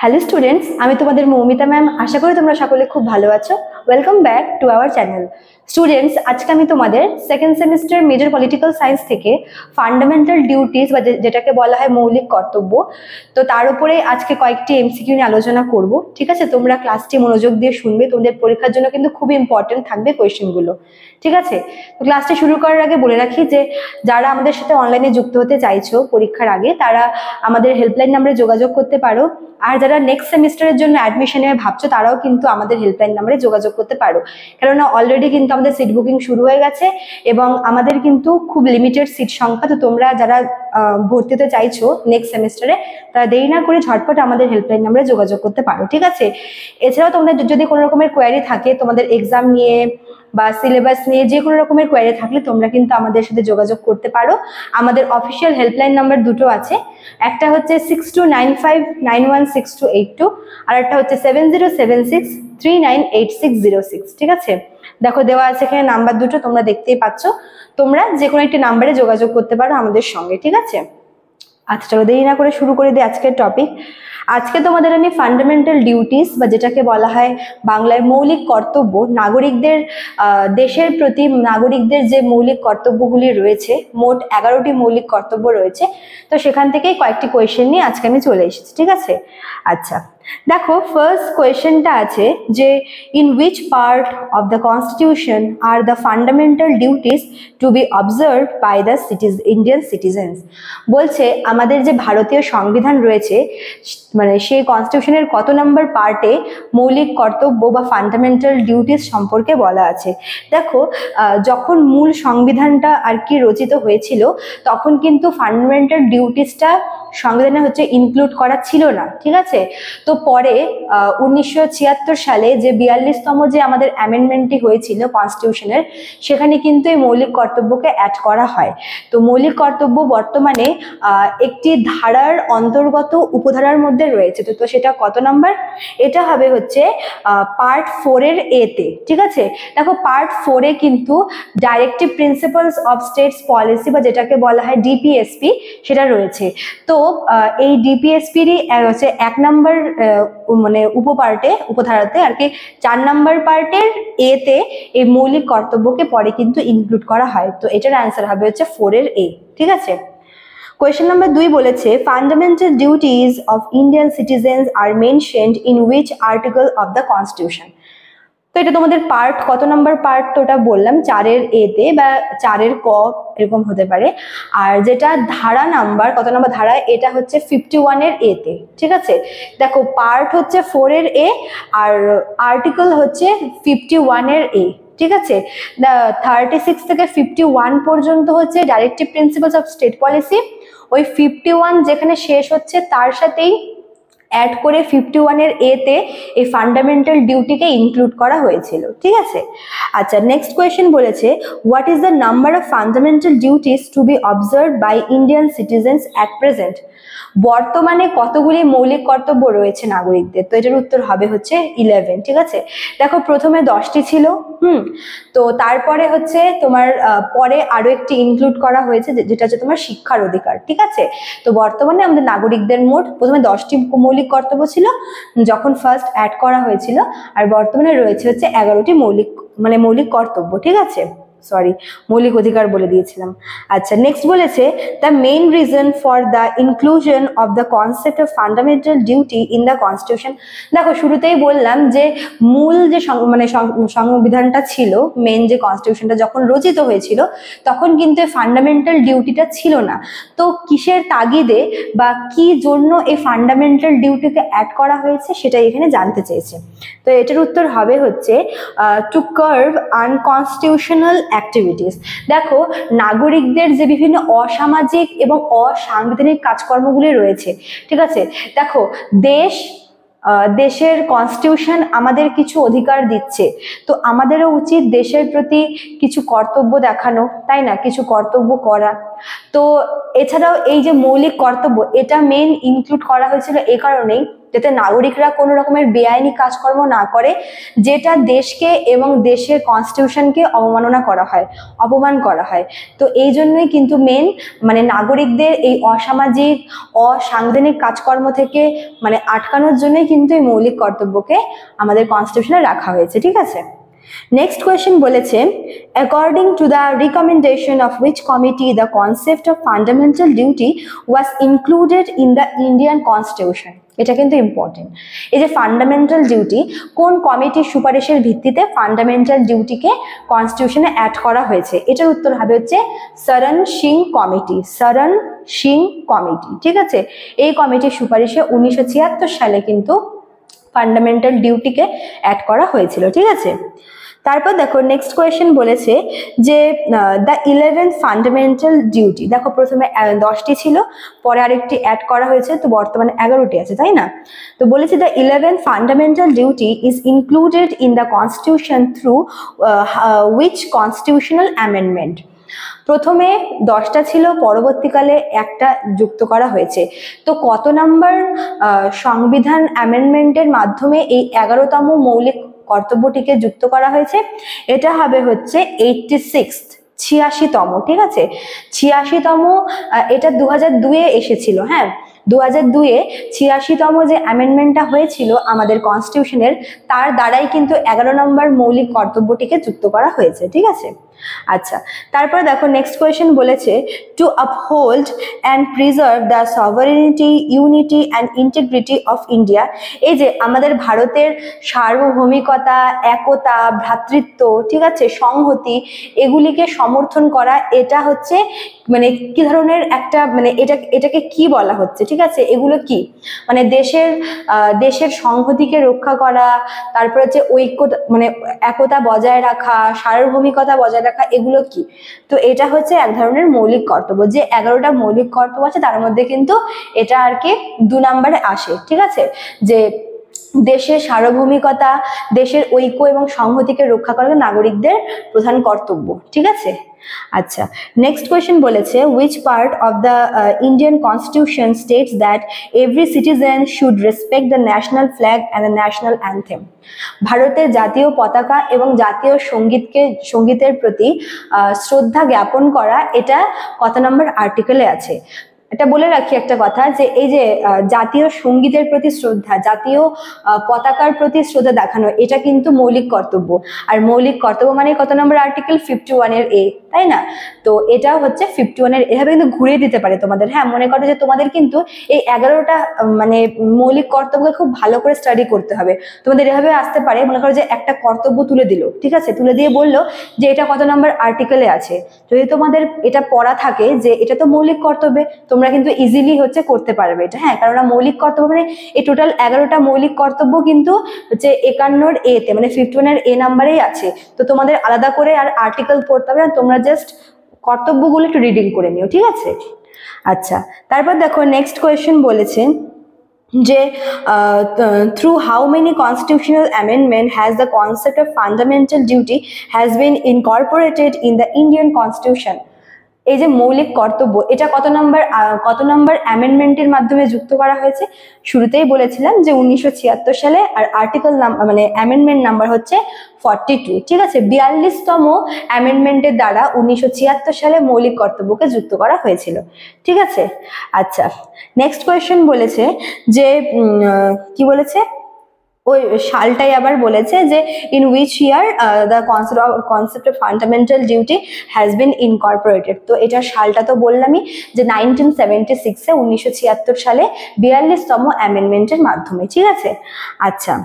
Hello students, আমি তোমাদের Moumita ma'am. আশা করি তোমরা সকলে খুব ভালো আছো। Welcome back to our channel. Students, আজকে আমি তোমাদের second semester major political science থেকে ফান্ডামেন্টাল ডিউটিস বা যেটাকে বলা হয় মৌলিক কর্তব্য, তো তার উপরে আজকে কয়েকটি এমসিকিউ নিয়ে আলোচনা করব। ঠিক আছে, তোমরা ক্লাসটি মনোযোগ দিয়ে শুনবে, তোমাদের পরীক্ষার জন্য কিন্তু খুব ইম্পর্টেন্ট থাকবে কোয়েশ্চেনগুলো। ঠিক আছে, তো ক্লাসটি শুরু করার আগে বলে রাখি যে যারা আমাদের সাথে অনলাইনে যুক্ত হতে চাইছো পরীক্ষার আগে, তারা আমাদের হেল্পলাইন নাম্বারে যোগাযোগ করতে পারো। আর যারা নেক্সট সেমিস্টারের জন্য অ্যাডমিশনে ভাবছো, তারাও কিন্তু আমাদের হেল্পলাইন নাম্বারে যোগাযোগ করতে পারো, কেননা অলরেডি কিন্তু আমাদের সিট বুকিং শুরু হয়ে গেছে এবং আমাদের কিন্তু খুব লিমিটেড সিট সংখ্যা। তো তোমরা যারা ভর্তি হতে চাইছো নেক্সট সেমিস্টারে, তারা দেরি না করে ঝটপট আমাদের হেল্পলাইন নাম্বারে যোগাযোগ করতে পারো। ঠিক আছে, এছাড়াও তোমাদের যদি কোনো রকমের কোয়ারি থাকে, তোমাদের এক্সাম নিয়ে বা সিলেবাস নিয়ে যে কোনো রকমের কোয়ারি থাকলে, তোমরা কিন্তু আমাদের সাথে যোগাযোগ করতে পারো। আমাদের অফিসিয়াল হেল্পলাইন নাম্বার দুটো আছে, একটা হচ্ছে 6295916282, আর একটা হচ্ছে 7076398606। ঠিক আছে, দেখো দেওয়া আছে এখানে নাম্বার দুটো, তোমরা দেখতেই পাচ্ছ। তোমরা যে কোনো একটি নাম্বারে যোগাযোগ করতে পারো আমাদের সঙ্গে। ঠিক আছে, আচ্ছা চলো দেরি না করে শুরু করে দিই আজকের টপিক। আজকে তোমাদের আমি ফান্ডামেন্টাল ডিউটিস বা যেটাকে বলা হয় বাংলায় মৌলিক কর্তব্য, নাগরিকদের দেশের প্রতি নাগরিকদের যে মৌলিক কর্তব্যগুলি রয়েছে, মোট 11টি মৌলিক কর্তব্য রয়েছে, তো সেখান থেকেই কয়েকটি কোয়েশ্চেন নিয়ে আজকে আমি চলে এসেছি। ঠিক আছে, আচ্ছা দেখো ফার্স্ট কোয়েশ্চেনটা আছে যে in which part of the constitution are the fundamental duties to be observed by the Indian citizens. বলছে আমাদের যে ভারতীয় সংবিধান রয়েছে, মানে সেই কনস্টিটিউশনের কত নম্বর পার্টে মৌলিক কর্তব্য বা ফান্ডামেন্টাল ডিউটিস সম্পর্কে বলা আছে। দেখো যখন মূল সংবিধানটা আর কি রচিত হয়েছিল, তখন কিন্তু ফান্ডামেন্টাল ডিউটিসটা সংবিধানে হচ্ছে ইনক্লুড করা ছিল না। ঠিক আছে, তো পরে 1976 সালে যে 42তম যে আমাদের অ্যামেন্ডমেন্টটি হয়েছিল কনস্টিটিউশনের, সেখানে কিন্তু এই মৌলিক কর্তব্যকে অ্যাড করা হয়। তো মৌলিক কর্তব্য বর্তমানে একটি ধারার অন্তর্গত উপধারার মধ্যে রয়েছে। তো সেটা কত নাম্বার? এটা হবে হচ্ছে পার্ট 4-এর এতে। ঠিক আছে, দেখো পার্ট 4-এ কিন্তু directive principles of states policy বা যেটাকে বলা হয় ডিপিএসপি, সেটা রয়েছে। তো এই ডিপিএসপিরই হচ্ছে 1 নম্বর মানে উপধারাতে আর কি 4 নম্বর পার্টের এতে এই মৌলিক কর্তব্যকে পরে কিন্তু ইনক্লুড করা হয়। তো এটার অ্যান্সার হবে হচ্ছে 4-এর এ। ঠিক আছে, কোয়েশ্চেন নাম্বার 2 বলেছে fundamental duties of Indian citizens are mentioned in which article of the constitution. তো এটা তোমাদের পার্ট কত নাম্বার পার্ট, তো ওটা বললাম 4-এর এতে বা 4-এর ক এরকম হতে পারে। আর যেটা ধারা নাম্বার কত নাম্বার ধারা, এটা হচ্ছে 51-এর এতে। ঠিক আছে, দেখো পার্ট হচ্ছে 4-এর এ আর আর্টিকেল হচ্ছে 51-এর এ। ঠিক আছে, 36 থেকে 51 পর্যন্ত হচ্ছে directive principles of state policy. ওই 51 যেখানে শেষ হচ্ছে তার সাথেই অ্যাড করে 51-এর এতে এই ফান্ডামেন্টাল ডিউটিকে ইনক্লুড করা হয়েছিল। ঠিক আছে, আচ্ছা নেক্সট কোয়েশ্চেন বলেছে what is the number of fundamental duties to be observed by Indian citizens at present. বর্তমানে কতগুলি মৌলিক কর্তব্য রয়েছে নাগরিকদের? তো এটার উত্তর হবে হচ্ছে 11। ঠিক আছে, দেখো প্রথমে 10টি ছিল, তো তারপরে হচ্ছে তোমার পরে আরো একটি ইনক্লুড করা হয়েছে যেটা হচ্ছে তোমার শিক্ষার অধিকার। ঠিক আছে, তো বর্তমানে আমাদের নাগরিকদের মোট প্রথমে 10টি মৌলিক কর্তব্য ছিল যখন ফার্স্ট অ্যাড করা হয়েছিল, আর বর্তমানে রয়েছে হচ্ছে 11টি মৌলিক কর্তব্য। ঠিক আছে, সরি মৌলিক অধিকার বলে দিয়েছিলাম। আচ্ছা নেক্সট বলেছে the main reason for the inclusion of the concept of fundamental duty in the constitution. দেখো শুরুতেই বললাম যে মূল যে সংবিধানটা ছিল, মেন যে কনস্টিটিউশনটা যখন রচিত হয়েছিল, তখন কিন্তু ফান্ডামেন্টাল ডিউটিটা ছিল না। তো কিসের তাগিদে বা কি জন্য এই ফান্ডামেন্টাল ডিউটিকে অ্যাড করা হয়েছে, সেটাই এখানে জানতে চেয়েছে। তো এটার উত্তর হবে হচ্ছে টু কার্ভ আনকনস্টিটিউশনাল অ্যাক্টিভিটিস। দেখো নাগরিকদের যে বিভিন্ন অসামাজিক এবং অসাংবিধানিক কাজকর্মগুলি রয়েছে। ঠিক আছে, দেখো দেশের কনস্টিটিউশন আমাদের কিছু অধিকার দিচ্ছে, তো আমাদেরও উচিত দেশের প্রতি কিছু কর্তব্য দেখানো, তাই না, কিছু কর্তব্য করা। তো এছাড়াও এই যে মৌলিক কর্তব্য, এটা মেন ইনক্লুড করা হয়েছিল এই কারণেই যাতে নাগরিকরা কোনো রকমের বেআইনি কাজকর্ম না করে, যেটা দেশকে এবং দেশের কনস্টিটিউশনকে অবমাননা করা হয়, অপমান করা হয়। তো এই জন্যই কিন্তু মেন মানে নাগরিকদের এই অসামাজিক অসাংবিধানিক কাজকর্ম থেকে মানে আটকানোর জন্যই কিন্তু এই মৌলিক কর্তব্যকে আমাদের কনস্টিটিউশনে রাখা হয়েছে, ঠিক আছে। নেক্সট কোয়েশ্চেন বলেছে, according to the recommendation of which committee the concept of fundamental duty was included in the Indian constitution. এটা কিন্তু ইম্পর্টেন্ট। এই যে ফান্ডামেন্টাল ডিউটি, কোন কমিটির সুপারিশের ভিত্তিতে ফান্ডামেন্টাল ডিউটিকে কনস্টিটিউশনে অ্যাড করা হয়েছে? এটার উত্তর হবে হচ্ছে শরণ সিং কমিটি, শরণ সিং কমিটি, ঠিক আছে। এই কমিটির সুপারিশে 1976 সালে কিন্তু ফান্ডামেন্টাল ডিউটিকে অ্যাড করা হয়েছিল, ঠিক আছে। তারপর দেখো নেক্সট কোয়েশ্চেন বলেছে যে দ্য 11th ফান্ডামেন্টাল ডিউটি, দেখো প্রথমে 10টি ছিল, পরে আরেকটি অ্যাড করা হয়েছে, তো বর্তমানে 11টি আছে, তাই না? তো বলেছে the 11th fundamental duty is included in the constitution through which constitutional amendment. প্রথমে 10টা ছিল, পরবর্তীকালে একটা যুক্ত করা হয়েছে। তো কত নাম্বার সংবিধান অ্যামেন্ডমেন্টের মাধ্যমে এই 11তম মৌলিক কর্তব্যটিকে যুক্ত করা হয়েছে? এটা হবে হচ্ছে 86তম, ঠিক আছে। 86তম, এটা 2002-এ এসেছিল, হ্যাঁ 2002-এ 86তম যে অ্যামেন্ডমেন্টটা হয়েছিল আমাদের কনস্টিটিউশনের, তার দ্বারাই কিন্তু 11 নম্বর মৌলিক কর্তব্যটিকে যুক্ত করা হয়েছে, ঠিক আছে। আচ্ছা, তারপরে দেখো নেক্সট কোয়েশ্চেন বলেছে, two uphold and preserve the সভারেনিটি, unity and integrity of India. এই যে আমাদের ভারতের সার্বভৌমিকতা, একতা, ভ্রাতৃত্ব, ঠিক আছে, সংহতি, এগুলিকে সমর্থন করা, এটা হচ্ছে মানে কি ধরনের একটা মানে এটাকে কি বলা হচ্ছে, ঠিক আছে। এগুলো কি মানে দেশের সংহতিকে রক্ষা করা, তারপরে হচ্ছে ঐক্যতা মানে একতা বজায় রাখা, সার্বভৌমিকতা বজায় রাখা, এগুলো কি? তো এটা হচ্ছে এক ধরনের মৌলিক কর্তব্য। যে 11টা মৌলিক কর্তব্য আছে তার মধ্যে কিন্তু এটা আর কি 2 নম্বরে আসে, ঠিক আছে। যে দেশের সার্বভৌমিকতা, দেশের ঐক্য এবং সংহতিকে রক্ষা করা নাগরিকদের প্রধান কর্তব্য, ঠিক আছে। আচ্ছা, নেক্সট কোয়েশ্চেন বলেছে, which part of the Indian Constitution states that every citizen should respect the national flag and the national anthem? ভারতের জাতীয় পতাকা এবং জাতীয় সঙ্গীতের প্রতি শ্রদ্ধা জ্ঞাপন করা, এটা কত নম্বর আর্টিকেলে আছে? এটা বলে রাখি একটা কথা, যে এই যে জাতীয় সঙ্গীতের প্রতি শ্রদ্ধা, জাতীয় পতাকার প্রতি শ্রদ্ধা দেখানো, এটা কিন্তু মৌলিক কর্তব্য। আর মৌলিক কর্তব্য মানে কত নম্বর আর্টিকেল? 51-এর এ, তাই না? তো এটা হচ্ছে 51-এর, এভাবে কিন্তু ঘুরিয়ে দিতে পারে তোমাদের। হ্যাঁ, মনে করো যে তোমাদের কিন্তু এই 11টা মানে মৌলিক কর্তব্যকে খুব ভালো করে স্টাডি করতে হবে। তোমাদের এভাবে আসতে পারে, মনে করো যে একটা কর্তব্য তুলে দিল, ঠিক আছে, তুলে দিয়ে বললো যে এটা কত নম্বর আর্টিকেলে আছে। যদি তোমাদের এটা পড়া থাকে যে এটা তো মৌলিক কর্তব্যে, তোমরা কিন্তু ইজিলি হচ্ছে করতে পারবে এটা, হ্যাঁ। কারণ মৌলিক কর্তব্য মানে এই টোটাল 11টা মৌলিক কর্তব্য কিন্তু হচ্ছে 51-এর এতে মানে 51-এর এ নাম্বারেই আছে। তো তোমাদের আলাদা করে আর আর্টিকেল পড়তে হবে না, তোমরা জাস্ট কর্তব্যগুলো একটু রিডিং করে নিও, ঠিক আছে। আচ্ছা, তারপর দেখো নেক্সট কোয়েশ্চেন বলেছে যে through how many constitutional amendment has the concept of fundamental duty has been Incorporated in the Indian constitution. এই যে মৌলিক কর্তব্য, এটা কত নম্বর অ্যামেন্ডমেন্টের মাধ্যমে যুক্ত করা হয়েছে? শুরুতেই বলেছিলাম যে 1976 সালে, আর আর্টিকেল মানে অ্যামেন্ডমেন্ট নাম্বার হচ্ছে 42, ঠিক আছে। 42তম অ্যামেন্ডমেন্টের দ্বারা 1976 সালে মৌলিক কর্তব্যকে যুক্ত করা হয়েছিল, ঠিক আছে। আচ্ছা, নেক্সট কোয়েশ্চেন বলেছে যে কি বলেছে, ওই সালটাই আবার বলেছে যে in which year the concept of fundamental duty has been Incorporated. তো এটার সালটা তো বললামই যে 1976-এ 1976 সালে 42তম অ্যামেন্ডমেন্টের মাধ্যমে, ঠিক আছে। আচ্ছা,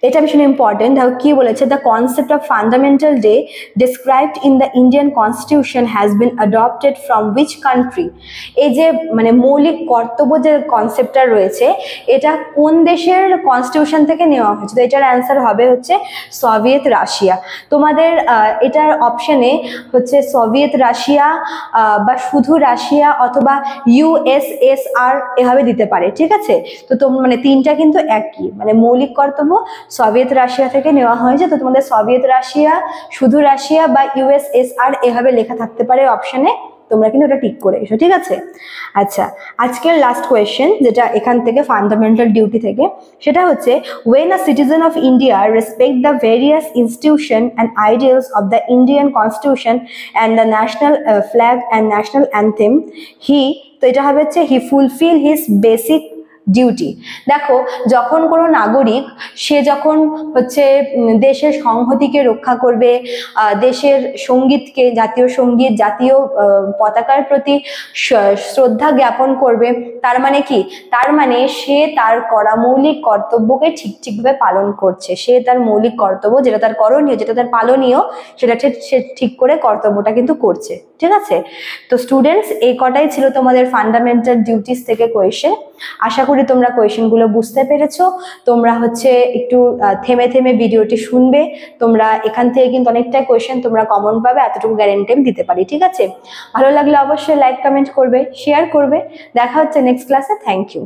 এটা ভীষণ ইম্পর্টেন্ট। কি বলেছে, the concept of fundamental day described in the Indian constitution has been adopted from which country? এই যে মানে মৌলিক কর্তব্য যে কনসেপ্টটা রয়েছে, এটা কোন দেশের কনস্টিটিউশন থেকে নেওয়া হয়েছে? তো এটার অ্যান্সার হবে হচ্ছে সোভিয়েত রাশিয়া। তোমাদের এটার অপশনে হচ্ছে সোভিয়েত রাশিয়া বা শুধু রাশিয়া অথবা USSR এভাবে দিতে পারে, ঠিক আছে। তো মানে তিনটা কিন্তু একই, মানে মৌলিক কর্তব্য সোভিয়েত রাশিয়া থেকে নেওয়া হয়েছে। তো তোমাদের সোভিয়েত রাশিয়া, শুধু রাশিয়া বা USSR এভাবে লেখা থাকতে পারে অপশনে, তোমরা কিন্তু ওটা টিক করে এসো, ঠিক আছে? আচ্ছা, আজকের লাস্ট কোয়েশ্চেন যেটা এখান থেকে ফান্ডামেন্টাল ডিউটি থেকে, সেটা হচ্ছে when a citizen of India respect the various institution and ideals of the Indian constitution and the national flag and national anthem, তো এটা হবে হচ্ছে he fulfill his basic duty. দেখো, যখন কোনো নাগরিক সে যখন হচ্ছে দেশের সংহতিকে রক্ষা করবে, দেশের সঙ্গীতকে, জাতীয় সঙ্গীত, জাতীয় পতাকার প্রতি শ্রদ্ধা জ্ঞাপন করবে, তার মানে কি? তার মানে সে তার করা মৌলিক কর্তব্যকে ঠিকভাবে পালন করছে। সে তার মৌলিক কর্তব্য, যেটা তার করণীয়, যেটা তার পালনীয়, সেটা সে ঠিক করে কর্তব্যটা কিন্তু করছে, ঠিক আছে? তো স্টুডেন্টস, এই কটাই ছিল তোমাদের ফান্ডামেন্টাল ডিউটিস থেকে কোয়েশ্চেন। আশা করি তোমরা কোয়েশ্চেনগুলো বুঝতে পেরেছো। তোমরা হচ্ছে একটু থেমে থেমে ভিডিওটি শুনবে। তোমরা এখান থেকে কিন্তু অনেকটাই কোয়েশ্চেন তোমরা কমন পাবে, এতটুকু গ্যারেন্টি আমি দিতে পারি, ঠিক আছে? ভালো লাগলে অবশ্যই লাইক কমেন্ট করবে, শেয়ার করবে। দেখা হচ্ছে নেক্সট ক্লাসে। Thank you.